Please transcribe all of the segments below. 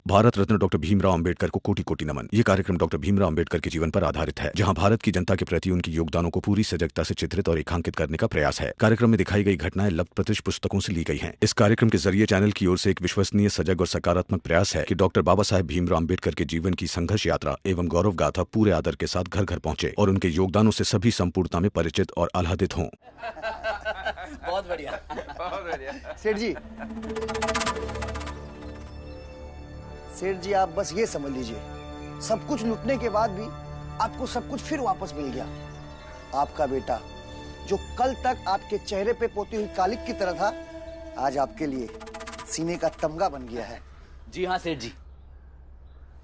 Bharat Ratna doctor Bhimrao Ambedkar को कोटि कोटि नमन। ये कार्यक्रम डॉक्टर भीमराव अंबेडकर के जीवन पर आधारित है, जहां भारत की जनता के प्रति उनके योगदानों को पूरी सजगता से चित्रित और रेखांकित करने का प्रयास है। कार्यक्रम में दिखाई गई घटनाएं लब्ध प्रतिष्ठ पुस्तकों से ली गई हैं। इस कार्यक्रम के जरिए चैनल की ओर से एक विश्वसनीय, सजग और सकारात्मक प्रयास है कि डॉक्टर बाबा साहेब भीमराव अंबेडकर के जीवन की संघर्ष यात्रा एवं गौरव गाथा पूरे आदर के साथ घर घर पहुंचे और उनके योगदानों से सभी संपूर्णता में परिचित और आह्लादित हों। बहुत बढ़िया, बहुत बढ़िया। सेठ जी आप बस ये समझ लीजिए, सब कुछ लुटने के बाद भी आपको सब कुछ फिर वापस मिल गया। आपका बेटा जो कल तक आपके चेहरे पे पोती हुई कालिक की तरह था, आज आपके लिए सीने का तमगा बन गया है। जी हाँ सेठ जी,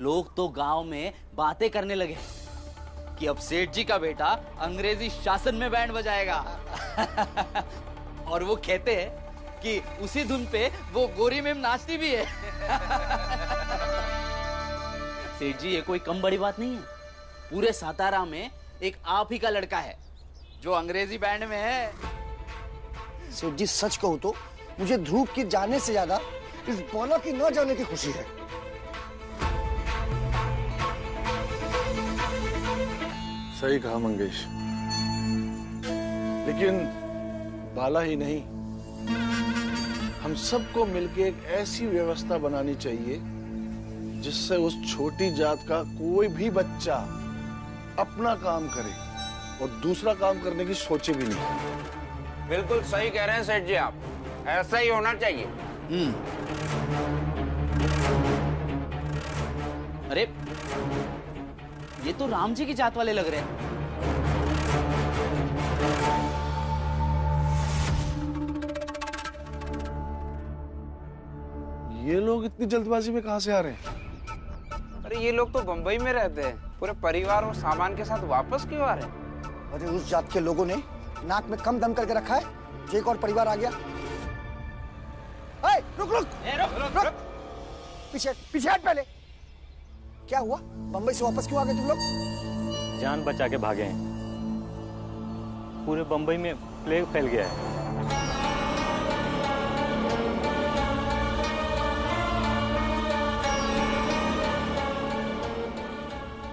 लोग तो गांव में बातें करने लगे कि अब सेठ जी का बेटा अंग्रेजी शासन में बैंड बजाएगा। और वो कहते हैं कि उसी धुन पे वो गोरी मेम नाचती भी है। सेठ जी ये कोई कम बड़ी बात नहीं है। पूरे सातारा में एक आप ही का लड़का है जो अंग्रेजी बैंड में है। सेठ जी सच कहूं तो मुझे ध्रुव की जाने से ज्यादा इस बोला की न जाने की खुशी है। सही कहा मंगेश, लेकिन बाला ही नहीं, हम सबको मिलकर एक ऐसी व्यवस्था बनानी चाहिए जिससे उस छोटी जात का कोई भी बच्चा अपना काम करे और दूसरा काम करने की सोचे भी नहीं। बिल्कुल सही कह रहे हैं सेठ जी आप, ऐसा ही होना चाहिए। अरे ये तो राम जी की जात वाले लग रहे हैं। ये लोग इतनी जल्दबाजी में कहां से आ रहे हैं? अरे ये लोग तो बंबई में रहते हैं, पूरे परिवार और सामान के साथ वापस क्यों आ रहे हैं? अरे उस जात के लोगों ने नाक में कम दम करके रखा है, जो एक और परिवार आ गया। रुक रुक, रुक। पीछे पीछे हट पहले। क्या हुआ, बंबई से वापस क्यों आ गए तुम लोग? जान बचा के भागे हैं। पूरे बंबई में प्लेग फैल गया है।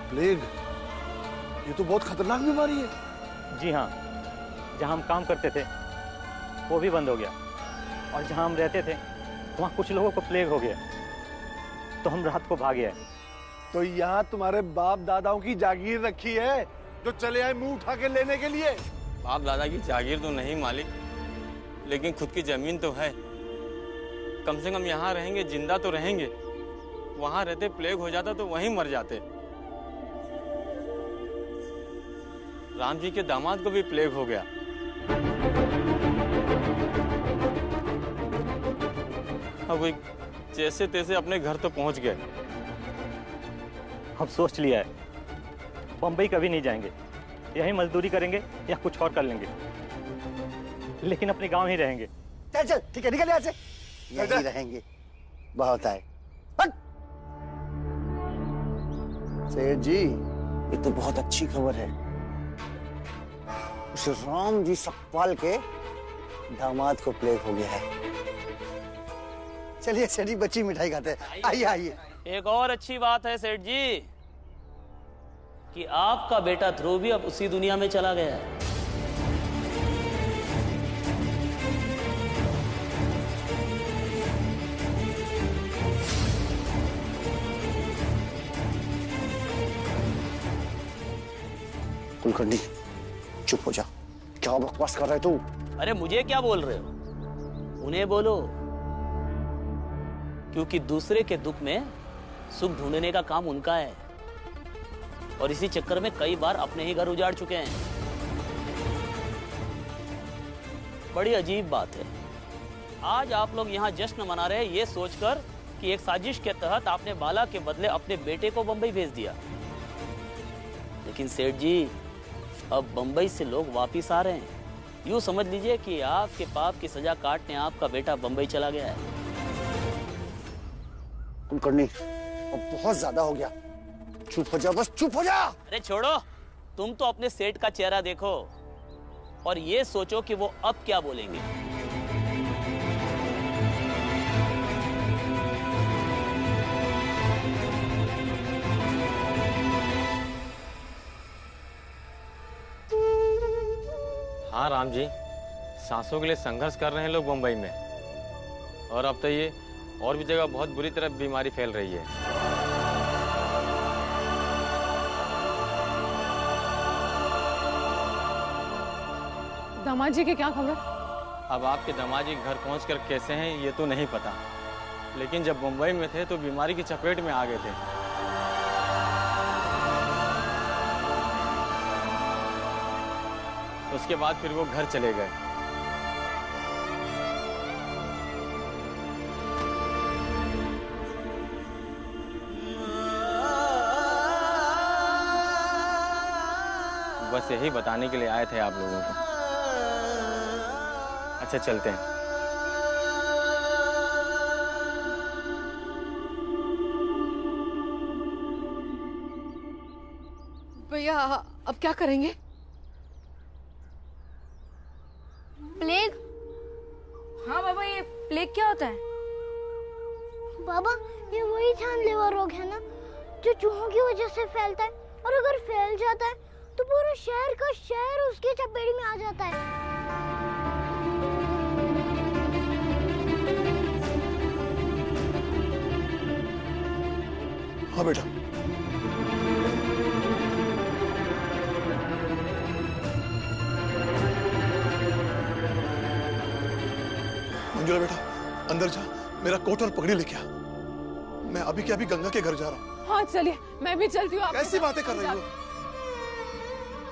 प्लेग? ये तो बहुत खतरनाक बीमारी है। जी हाँ, जहाँ हम काम करते थे वो भी बंद हो गया, और जहाँ हम रहते थे वहाँ कुछ लोगों को प्लेग हो गया, तो हम रात को भागे हैं। तो यहाँ तुम्हारे बाप दादाओं की जागीर रखी है जो चले आए मुंह उठा के लेने के लिए? बाप दादा की जागीर तो नहीं मालिक, लेकिन खुद की जमीन तो है। कम से कम यहाँ रहेंगे, जिंदा तो रहेंगे। वहाँ रहते प्लेग हो जाता तो वहीं मर जाते। राम जी के दामाद को भी प्लेग हो गया। अब वो जैसे तैसे अपने घर तो पहुंच गए। हम सोच लिया है, बंबई कभी नहीं जाएंगे, यहीं मजदूरी करेंगे या कुछ और कर लेंगे, लेकिन अपने गांव ही रहेंगे। चल चल ठीक है, निकल यहाँ से। यहीं रहेंगे, बहुत आए। सेठ जी ये तो बहुत अच्छी खबर है, उस राम जी सकपाल के दामाद को प्लेग हो गया है। चलिए सेठ जी बच्ची मिठाई खाते हैं, आइए आइए। एक और अच्छी बात है सेठ जी कि आपका बेटा ध्रुव भी अब उसी दुनिया में चला गया है। कुलकर्णी चुप हो जा, क्या बकवास कर रहे तू? अरे मुझे क्या बोल रहे हो, उन्हें बोलो, क्योंकि दूसरे के दुख में सुख ढूंढने का काम उनका है, और इसी चक्कर में कई बार अपने ही घर उजाड़ चुके हैं। बड़ी अजीब बात है, आज आप लोग यहाँ जश्न मना रहे हैं ये सोचकर कि एक साजिश के तहत आपने बाला के बदले अपने बेटे को बंबई भेज दिया। लेकिन सेठ जी अब बंबई से लोग वापिस आ रहे हैं, यूं समझ लीजिए कि आपके पाप की सजा काटने आपका बेटा बंबई चला गया है। कुलकर्णी अब बहुत ज्यादा हो गया, चुप हो जा, बस चुप हो जा। अरे छोड़ो, तुम तो अपने सेठ का चेहरा देखो और ये सोचो कि वो अब क्या बोलेंगे। हाँ राम जी, सांसों के लिए संघर्ष कर रहे हैं लोग मुंबई में, और अब तो ये और भी जगह बहुत बुरी तरह बीमारी फैल रही है। दामाद जी की क्या खबर? अब आपके दामाद जी घर पहुंचकर कैसे हैं ये तो नहीं पता, लेकिन जब मुंबई में थे तो बीमारी की चपेट में आ गए थे। उसके बाद फिर वो घर चले गए। बस यही बताने के लिए आए थे आप लोगों को। अच्छा चलते हैं। भैया अब क्या करेंगे? प्लेग? हाँ बाबा, ये प्लेग क्या होता है? बाबा, ये वही जानलेवा रोग है ना जो चूहों की वजह से फैलता है, और अगर फैल जाता है तो पूरे शहर का शहर उसके चपेट में आ जाता है। हाँ बेटा, मंजुला बेटा अंदर जा, मेरा कोट और पगड़ी लेके आ। मैं अभी के अभी गंगा के घर जा रहा हूँ। हाँ चलिए, मैं भी चलती हूँ। कैसी बातें कर रही हो?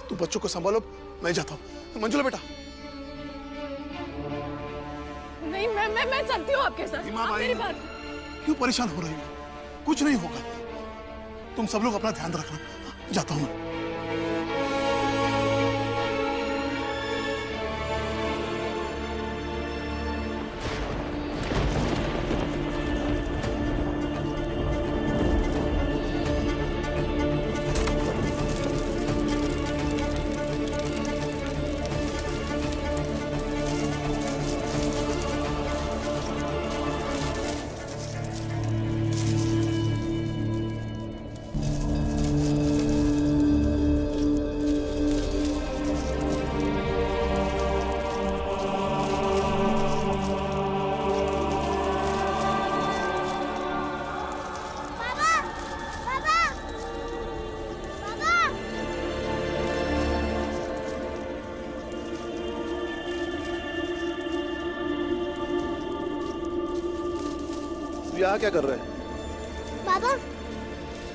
तू बच्चों को संभालो, मैं जाता हूँ। मंजुला बेटा। नहीं, मैं चलती हूँ आपके साथ। माँ आप मेरी बात क्यों परेशान हो रही हो? कुछ नहीं होगा, तुम सब लोग अपना ध्यान रखना। जाता हूँ मैं। यहाँ क्या कर रहे हैं? बाबा,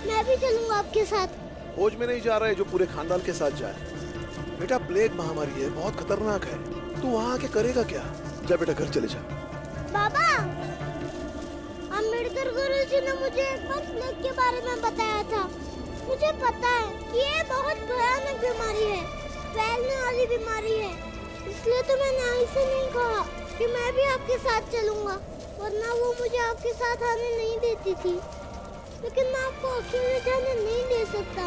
मैं भी चलूंगा आपके साथ। फौज में नहीं जा रहे जो पूरे खानदान के साथ जाए। बेटा प्लेग महामारी है, बहुत खतरनाक है। तू वहाँ आके करेगा क्या? जा बेटा घर चले जा। बाबा, अम्बेडकर गुरुजी ने मुझे एक बार प्लेग के बारे में बताया था। मुझे पता है कि ये बहुत भयानक बीमारी है, फैलने वाली बीमारी है। इसलिए तो मैंने ऐसे नहीं कहा कि मैं भी आपके साथ चलूंगा, वरना वो मुझे आपके साथ आने नहीं देती थी। लेकिन मैं आपको अकेले जाने नहीं दे सकता।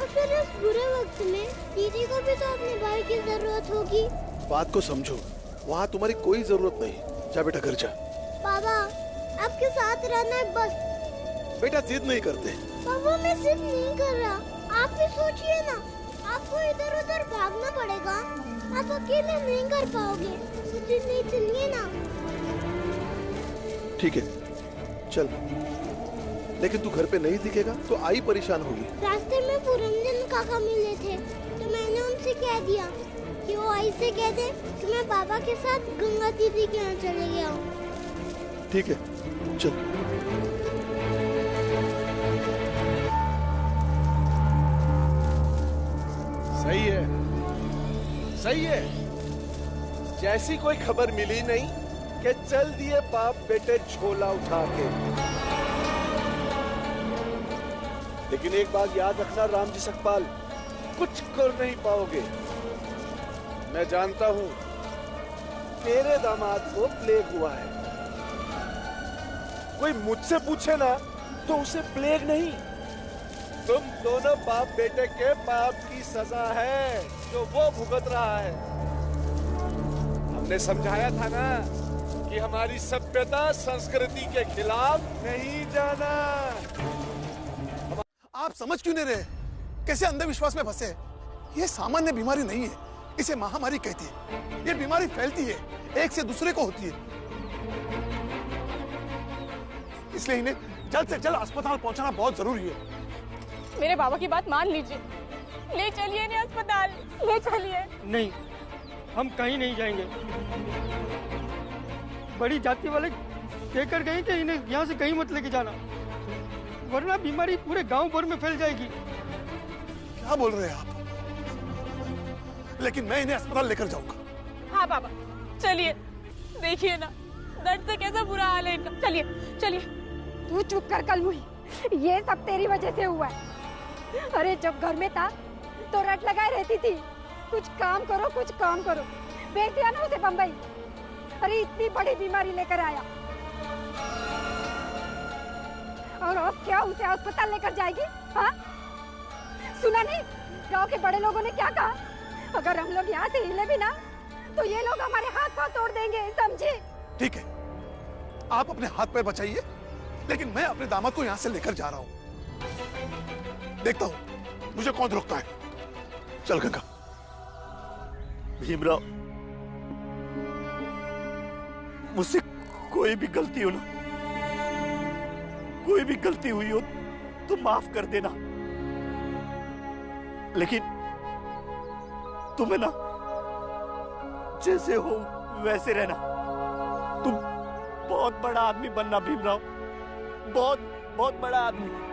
और फिर इस बुरे वक्त में दीदी को भी तो अपने भाई की जरूरत होगी। बात को समझो, वहाँ तुम्हारी कोई जरूरत नहीं। जा बेटा घर जा। बाबा, आपके साथ रहना है बस। बेटा जिद नहीं करते। बाबा, मैं जिद नहीं कर रहा। आप भी सोचिए ना, आपको इधर उधर भागना पड़ेगा, आप अकेले नहीं कर पाओगे। मुझे नहीं, चलिए ना। ठीक है चल, लेकिन तू घर पे नहीं दिखेगा तो आई परेशान होगी। रास्ते में पुरंजन काका मिले थे, तो मैंने उनसे कह दिया कि वो आई से कह दे कि मैं बाबा के साथ गंगा दीदी के यहाँ चले गया हूँ। ठीक है चल। सही है, सही है। जैसी कोई खबर मिली नहीं कि चल दिए बाप बेटे झोला उठा के। लेकिन एक बात याद रखना रामजी सकपाल, कुछ कर नहीं पाओगे। मैं जानता हूं तेरे दामाद को प्लेग हुआ है। कोई मुझसे पूछे ना तो उसे प्लेग नहीं, तुम दोनों बाप बेटे के पाप की सजा है जो वो भुगत रहा है। हमने समझाया था ना कि हमारी सभ्यता संस्कृति के खिलाफ नहीं जाना। आप समझ क्यों नहीं रहे? कैसे अंधविश्वास में फंसे? ये सामान्य बीमारी नहीं है, इसे महामारी कहती है। ये बीमारी फैलती है, एक से दूसरे को होती है, इसलिए इन्हें जल्द से जल्द अस्पताल पहुंचाना बहुत जरूरी है। मेरे बाबा की बात मान लीजिए, ले चलिए इन्हें अस्पताल, ले चलिए। नहीं, हम कहीं नहीं जाएंगे। बड़ी जाति वाले कहकर गए कि इन्हें यहाँ से कहीं मत लेके जाना, वरना बीमारी पूरे गांव भर में फैल जाएगी। क्या बोल रहे हैं आप? लेकिन मैं इन्हें अस्पताल लेकर जाऊंगा। हाँ बाबा चलिए, देखिए ना दर्द से कैसा बुरा हाल है इनका। चलिए चलिए। तू चुप कर कलमुही, ये सब तेरी वजह से हुआ है। अरे जब घर में था तो रट लगाए रहती थी, कुछ काम करो कुछ काम करो। भेज दिया ना उसे बम्बई। अरे इतनी बड़ी बीमारी लेकर आया, और अब क्या उसे अस्पताल लेकर जाएगी? हाँ, सुना नहीं गांव के बड़े लोगों ने क्या कहा? अगर हम लोग यहाँ से हिले भी ना तो ये लोग हमारे हाथ पांव तोड़ देंगे, समझे? ठीक है, आप अपने हाथ पैर बचाइए, लेकिन मैं अपने दामाद को यहाँ से लेकर जा रहा हूँ। देखता हूँ मुझे कौन रोकता है। चल गंगा। भीमराव, मुझसे कोई भी गलती हो ना, कोई भी गलती हुई हो तो माफ कर देना, लेकिन तुम्हें ना जैसे हो वैसे रहना। तुम बहुत बड़ा आदमी बनना भीमराव, बहुत बहुत बड़ा आदमी।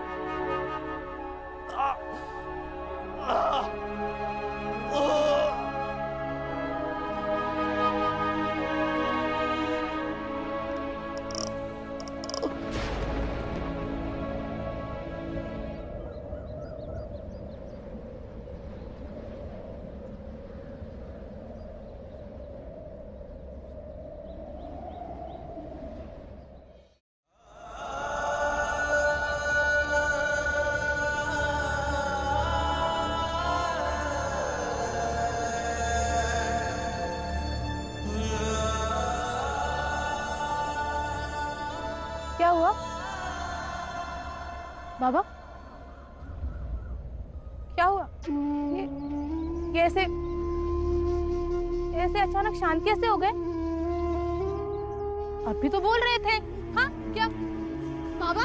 क्या हुआ बाबा? क्या हुआ? ये ऐसे अचानक शांत कैसे हो गए? अभी तो बोल रहे थे। हाँ क्या बाबा,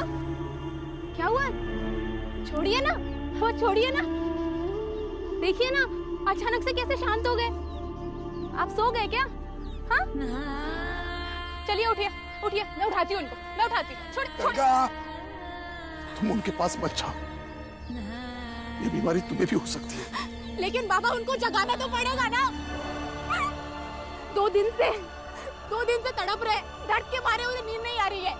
क्या हुआ? छोड़िए ना, वो छोड़िए ना, देखिए ना अचानक से कैसे शांत हो गए। आप सो गए क्या? हाँ चलिए उठिए उठिए, मैं उठाती हूँ उनको, मैं उठाती हूँ। छोड़। तुम उनके पास मत जाओ, ये बीमारी तुम्हें भी हो सकती है। लेकिन बाबा उनको जगाना तो पड़ेगा ना। 2 दिन से तड़प रहे, दर्द के मारे उन्हें नींद नहीं आ रही है।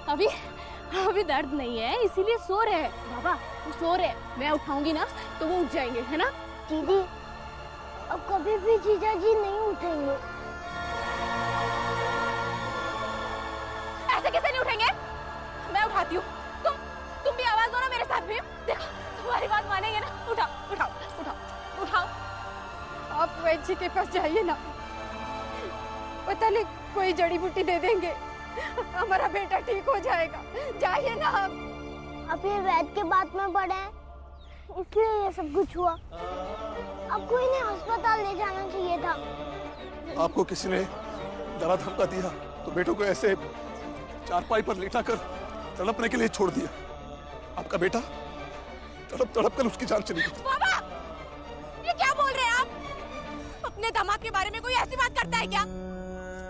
अभी दर्द नहीं है इसीलिए सो रहे हैं। बाबा वो सो रहे हैं, मैं उठाऊंगी ना तो वो उठ जाएंगे, है ना? दीदी अब कभी भी जीजा जी नहीं उठेंगे। ऐसे कैसे नहीं उठेंगे? मैं उठाती हूँ, तुम भी आवाज दो ना मेरे साथ भी। देखो तुम्हारी बात मानेंगे ना। उठाओ उठाओ उठाओ उठाओ। आप वैद्य जी के पास जाइए ना, पता नहीं कोई जड़ी बूटी दे देंगे, हमारा बेटा ठीक हो जाएगा। जाइए ना आप। अब ये वैद्य के बात में पड़े हैं, इसलिए ये सब कुछ हुआ। आपको इन्हें अस्पताल ले जाना चाहिए था। आपको किसी ने डरा धमका दिया तो बेटों को ऐसे चारपाई पर लेटा कर तड़पने के लिए छोड़ दिया। आपका बेटा तड़प तड़प कर उसकी जान चली गई। बाबा ये क्या बोल रहे हैं आप? अपने दामाद के बारे में कोई ऐसी बात करता है क्या?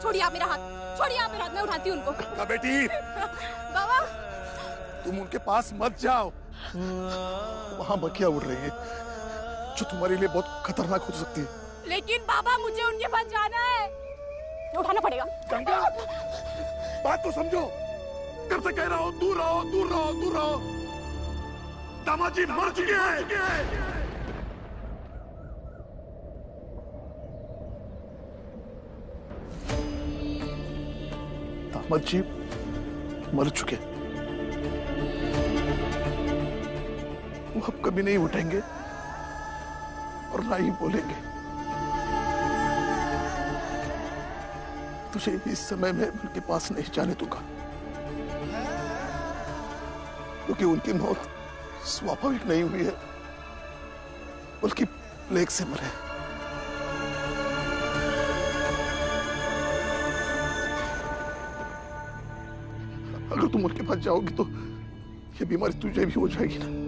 छोड़िए आप मेरा हाथ, छोड़िए आप मेरा हाथ, मैं उठाती हूँ उनको। बेटी बाबा तुम उनके पास मत जाओ, वहाँ मक्खियाँ उड़ रही है जो तुम्हारे लिए बहुत खतरनाक हो सकती है। लेकिन बाबा मुझे उनके पास जाना है, उठाना पड़ेगा। गंगा बात तो समझो, कब से कह रहा हूँ दूर रहो दूर रहो दूर रहो। दामाद जी मर चुके हैं। दामाद जी मर चुके, वो अब कभी नहीं उठेंगे और ना ही बोलेंगे। तुझे इस समय में उनके पास नहीं जाने दूंगा, क्योंकि उनकी मौत स्वाभाविक नहीं हुई है, बल्कि प्लेग से मरे। अगर तुम उनके पास जाओगी तो ये बीमारी तुझे भी हो जाएगी ना।